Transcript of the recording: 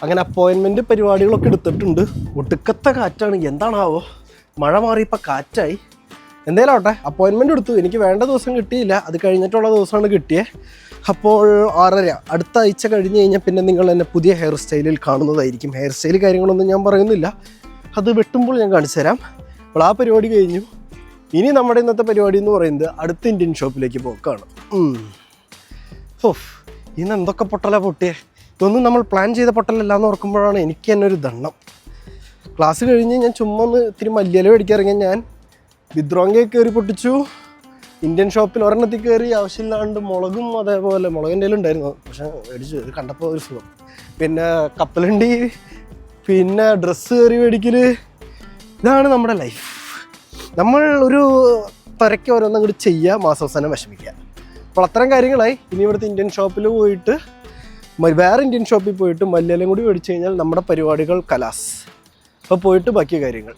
അങ്ങനെ അപ്പോയിൻമെൻറ്റ് പരിപാടികളൊക്കെ എടുത്തിട്ടുണ്ട്. ഒടുക്കത്തെ കാറ്റാണ്, എന്താണാവോ, മഴ മാറിയപ്പോൾ കാറ്റായി. എന്തായാലും ആവട്ടെ, അപ്പോയിൻമെൻറ്റ് എടുത്തു. എനിക്ക് വേണ്ട ദിവസം കിട്ടിയില്ല, അത് കഴിഞ്ഞിട്ടുള്ള ദിവസമാണ് കിട്ടിയത്. അപ്പോൾ 6:30 അടുത്ത ആഴ്ച കഴിഞ്ഞ് കഴിഞ്ഞാൽ പിന്നെ നിങ്ങൾ എന്നെ പുതിയ ഹെയർ സ്റ്റൈലിൽ കാണുന്നതായിരിക്കും. ഹെയർ സ്റ്റൈൽ കാര്യങ്ങളൊന്നും ഞാൻ പറയുന്നില്ല, അത് വെട്ടുമ്പോൾ ഞാൻ കാണിച്ചു തരാം. അപ്പോൾ ആ പരിപാടി കഴിഞ്ഞു. ഇനി നമ്മുടെ ഇന്നത്തെ പരിപാടി എന്ന് പറയുന്നത് അടുത്ത ഇന്ത്യൻ ഷോപ്പിലേക്ക് പോക്കാണ്. ഇന്ന് എന്തൊക്കെ പൊട്ടലാണ് പൊട്ടിയേ. ഇതൊന്നും നമ്മൾ പ്ലാൻ ചെയ്ത പൊട്ടലല്ല എന്ന് ഓർക്കുമ്പോഴാണ് എനിക്ക് തന്നെ ഒരു ദണ്ണം. ക്ലാസ് കഴിഞ്ഞ് ഞാൻ ചുമ്മാ ഒന്ന് ഇത്തിരി മല്ലിയില മേടിക്കാറിങ്ങി ഞാൻ വിദ്രോങ്കയെ കയറി പൊട്ടിച്ചു. ഇന്ത്യൻ ഷോപ്പിൽ ഒരെണ്ണത്തിൽ കയറി ആവശ്യമില്ലാണ്ട് മുളകും അതേപോലെ മുളകിൻ്റെ ഉണ്ടായിരുന്നു, പക്ഷെ മേടിച്ചു, ഇത് കണ്ടപ്പോൾ ഒരു സുഖം. പിന്നെ കപ്പലണ്ടി, പിന്നെ ഡ്രസ്സ് കയറി മേടിക്കൽ. ഇതാണ് നമ്മുടെ ലൈഫ്. നമ്മൾ ഒരു പരക്കെ ഓരോന്നും അങ്ങോട്ട് ചെയ്യുക, മാസാവസാനം വിഷമിക്കുക. അപ്പോൾ അത്തരം കാര്യങ്ങളായി. ഇനി ഇവിടുത്തെ ഇന്ത്യൻ ഷോപ്പിൽ പോയിട്ട് വേറെ ഇന്ത്യൻ ഷോപ്പിൽ പോയിട്ട് മല്ലിയിലയും കൂടി മേടിച്ചു കഴിഞ്ഞാൽ നമ്മുടെ പരിപാടികൾ കലാസ്. അപ്പോൾ പോയിട്ട് ബാക്കി കാര്യങ്ങൾ.